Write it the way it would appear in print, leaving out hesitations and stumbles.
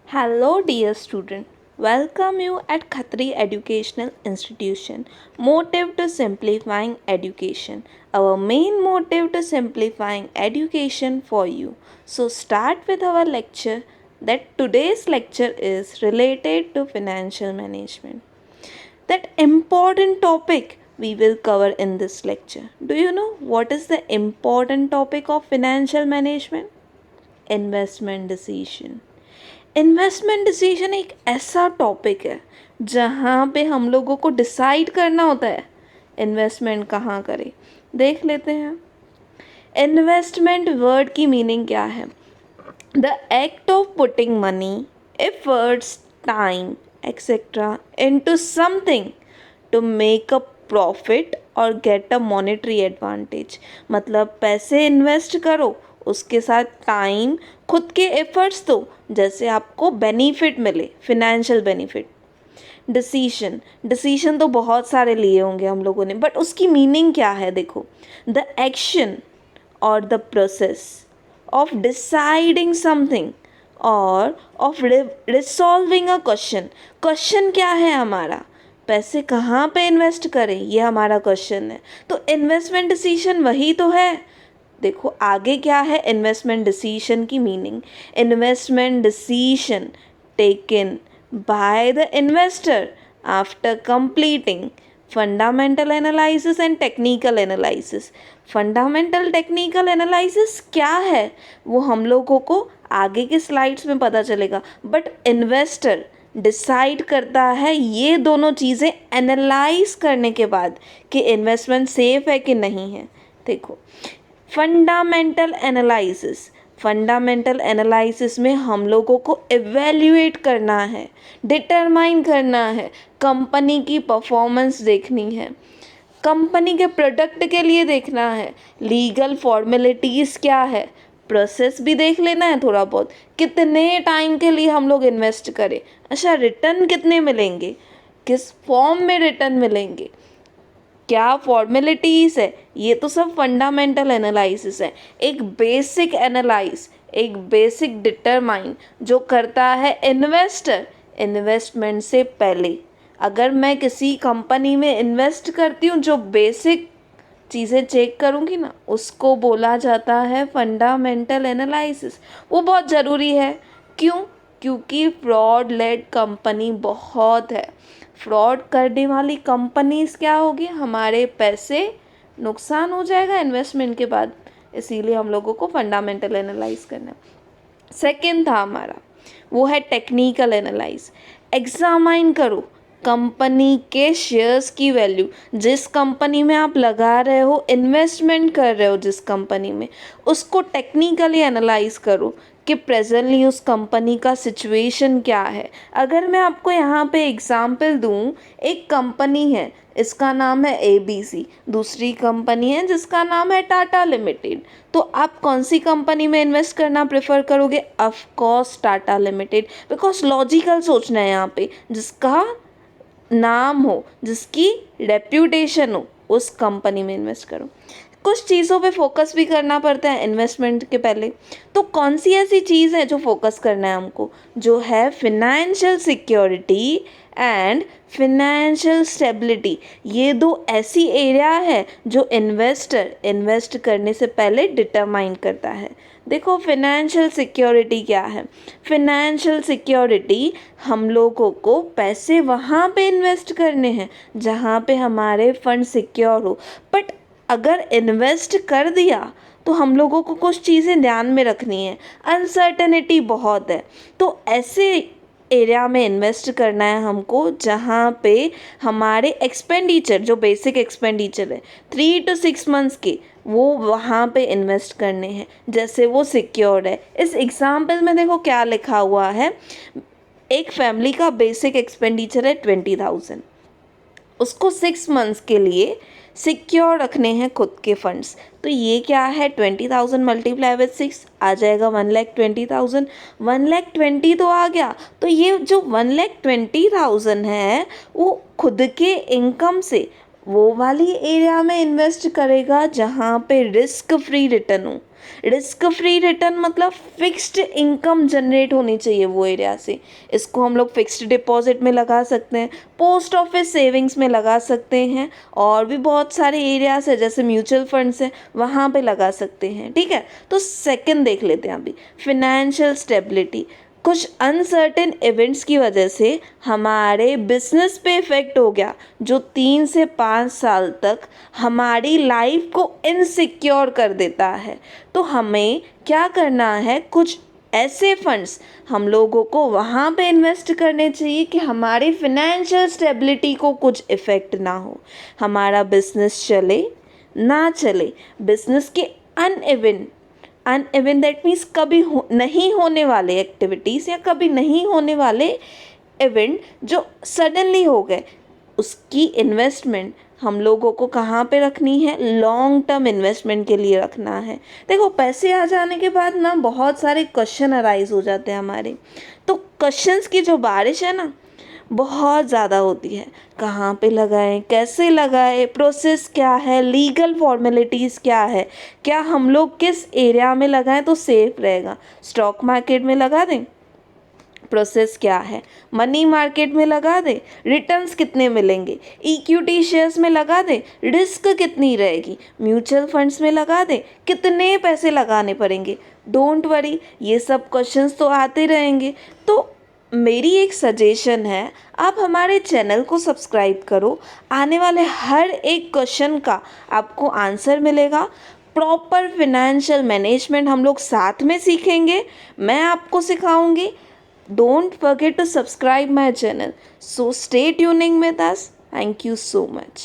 Hello, dear student. Welcome you at Khatri Educational Institution. Motive to simplifying education. Our main motive to simplifying education for you. So start with our lecture. That today's lecture is related to financial management. That important topic we will cover in this lecture. Do you know what is the important topic of financial management? Investment decision. Investment decision एक ऐसा topic है जहाँ पे हम लोगों को decide करना होता है इन्वेस्टमेंट कहाँ करें। देख लेते हैं इन्वेस्टमेंट वर्ड की मीनिंग क्या है। The act of putting money efforts time etcetera into something to make a profit और गेट अ मॉनेटरी एडवांटेज। मतलब पैसे इन्वेस्ट करो, उसके साथ टाइम, खुद के एफर्ट्स दो, जैसे आपको बेनिफिट मिले, फिनेंशियल बेनिफिट। डिसीजन तो बहुत सारे लिए होंगे हम लोगों ने, बट उसकी मीनिंग क्या है देखो। द एक्शन और the process of deciding something और of resolving a question. Question क्या है हमारा, पैसे कहाँ पे इन्वेस्ट करें, ये हमारा क्वेश्चन है। तो इन्वेस्टमेंट डिसीजन वही तो है। देखो आगे क्या है इन्वेस्टमेंट डिसीजन की meaning. Investment decision taken by the investor after completing fundamental analysis and technical analysis. Fundamental technical analysis क्या है वो हम लोगों को आगे के स्लाइड्स में पता चलेगा, बट इन्वेस्टर डिसाइड करता है ये दोनों चीज़ें एनालाइज करने के बाद कि इन्वेस्टमेंट सेफ है कि नहीं है। देखो फंडामेंटल एनालिसिस में हम लोगों को एवेल्यूएट करना है, डिटरमाइन करना है, कंपनी की परफॉर्मेंस देखनी है, कंपनी के प्रोडक्ट के लिए देखना है, लीगल फॉर्मेलिटीज़ क्या है, प्रोसेस भी देख लेना है थोड़ा बहुत, कितने टाइम के लिए हम लोग इन्वेस्ट करें, अच्छा रिटर्न कितने मिलेंगे, किस फॉर्म में रिटर्न मिलेंगे, क्या फॉर्मेलिटीज़ है, ये तो सब फंडामेंटल एनालिसिस है। एक बेसिक डिटरमाइन जो करता है इन्वेस्टर इन्वेस्टमेंट से पहले। अगर मैं किसी कंपनी में इन्वेस्ट करती हूँ, जो बेसिक चीज़ें चेक करूँगी ना, उसको बोला जाता है फंडामेंटल एनालिसिस। वो बहुत ज़रूरी है। क्यों? क्योंकि फ्रॉड लेड कंपनी बहुत है। फ्रॉड करने वाली कंपनीज क्या होगी, हमारे पैसे नुकसान हो जाएगा इन्वेस्टमेंट के बाद। इसीलिए हम लोगों को फंडामेंटल एनालाइज करना। सेकंड था हमारा, वो है टेक्निकल एनालाइज। एग्जामाइन करो कंपनी के शेयर्स की वैल्यू, जिस कंपनी में आप लगा रहे हो, इन्वेस्टमेंट कर रहे हो जिस कंपनी में, उसको टेक्निकली एनालाइज करो कि प्रेजेंटली उस कंपनी का सिचुएशन क्या है। अगर मैं आपको यहाँ पे एग्जांपल दूँ, एक कंपनी है, इसका नाम है ABC, दूसरी कंपनी है जिसका नाम है टाटा लिमिटेड। तो आप कौन सी कंपनी में इन्वेस्ट करना प्रेफर करोगे? Of course Tata limited, because logical सोचना है यहाँ पे, जिसका नाम हो, जिसकी रेप्यूटेशन हो, उस कंपनी में इन्वेस्ट करो। कुछ चीज़ों पे फोकस भी करना पड़ता है इन्वेस्टमेंट के पहले। तो कौन सी ऐसी चीज़ है जो फोकस करना है हमको? जो है financial security and financial stability. ये दो ऐसी एरिया है जो इन्वेस्टर इन्वेस्ट करने से पहले डिटरमाइन करता है। देखो फिनेंशियल सिक्योरिटी क्या है। फिनेंशियल सिक्योरिटी, हम लोगों को पैसे वहाँ पे इन्वेस्ट करने हैं जहाँ पे हमारे फंड सिक्योर हो। बट अगर इन्वेस्ट कर दिया तो हम लोगों को कुछ चीज़ें ध्यान में रखनी है। अनसर्टेनिटी बहुत है, तो ऐसे एरिया में इन्वेस्ट करना है हमको जहाँ पे हमारे एक्सपेंडिचर, जो बेसिक एक्सपेंडिचर है 3 to 6 मंथ्स के, वो वहाँ पे इन्वेस्ट करने हैं, जैसे वो सिक्योर्ड है। इस एग्जाम्पल में देखो क्या लिखा हुआ है। एक फैमिली का बेसिक एक्सपेंडिचर है 20,000, उसको 6 मंथ्स के लिए सिक्योर रखने हैं खुद के फंड्स। तो ये क्या है, 20,000 मल्टीप्लाई विद 6 आ जाएगा 1,20,000। 1,20,000 तो आ गया। तो ये जो 1,20,000 है वो खुद के इनकम से वो वाली एरिया में इन्वेस्ट करेगा जहाँ पे रिस्क फ्री रिटर्न हो। रिस्क फ्री रिटर्न मतलब फिक्स्ड इनकम जनरेट होनी चाहिए वो एरिया से। इसको हम लोग फिक्स्ड डिपॉजिट में लगा सकते हैं, पोस्ट ऑफिस सेविंग्स में लगा सकते हैं, और भी बहुत सारे एरियाज है जैसे म्यूचुअल फंड्स है वहाँ पे लगा सकते हैं। ठीक है, तो सेकंड देख लेते हैं अभी, फिनेंशियल स्टेबिलिटी। कुछ अनसर्टेन इवेंट्स की वजह से हमारे बिजनेस पे इफ़ेक्ट हो गया जो 3 से 5 साल तक हमारी लाइफ को इनसिक्योर कर देता है। तो हमें क्या करना है, कुछ ऐसे फंड्स हम लोगों को वहाँ पे इन्वेस्ट करने चाहिए कि हमारी फिनेंशियल स्टेबिलिटी को कुछ इफ़ेक्ट ना हो, हमारा बिजनेस चले ना चले। बिजनेस के अनइवन दैट मीन्स कभी नहीं होने वाले एक्टिविटीज़ या कभी नहीं होने वाले इवेंट जो सडनली हो गए, उसकी इन्वेस्टमेंट हम लोगों को कहाँ पे रखनी है, लॉन्ग टर्म इन्वेस्टमेंट के लिए रखना है। देखो पैसे आ जाने के बाद ना बहुत सारे क्वेश्चन अराइज हो जाते हैं हमारे, तो क्वेश्चंस की जो बारिश है ना बहुत ज़्यादा होती है। कहाँ पे लगाएं, कैसे लगाएं, प्रोसेस क्या है, लीगल फॉर्मेलिटीज़ क्या है, क्या हम लोग किस एरिया में लगाएं तो सेफ रहेगा, स्टॉक मार्केट में लगा दें, प्रोसेस क्या है, मनी मार्केट में लगा दें, रिटर्न्स कितने मिलेंगे, इक्विटी शेयर्स में लगा दें, रिस्क कितनी रहेगी, म्यूचुअल फंड्स में लगा दें, कितने पैसे लगाने पड़ेंगे। डोंट वरी, ये सब क्वेश्चंस तो आते रहेंगे। तो मेरी एक सजेशन है, आप हमारे चैनल को सब्सक्राइब करो, आने वाले हर एक क्वेश्चन का आपको आंसर मिलेगा। प्रॉपर फिनेंशियल मैनेजमेंट हम लोग साथ में सीखेंगे, मैं आपको सिखाऊंगी। Don't forget to subscribe my channel, so stay tuning with us. Thank you so much.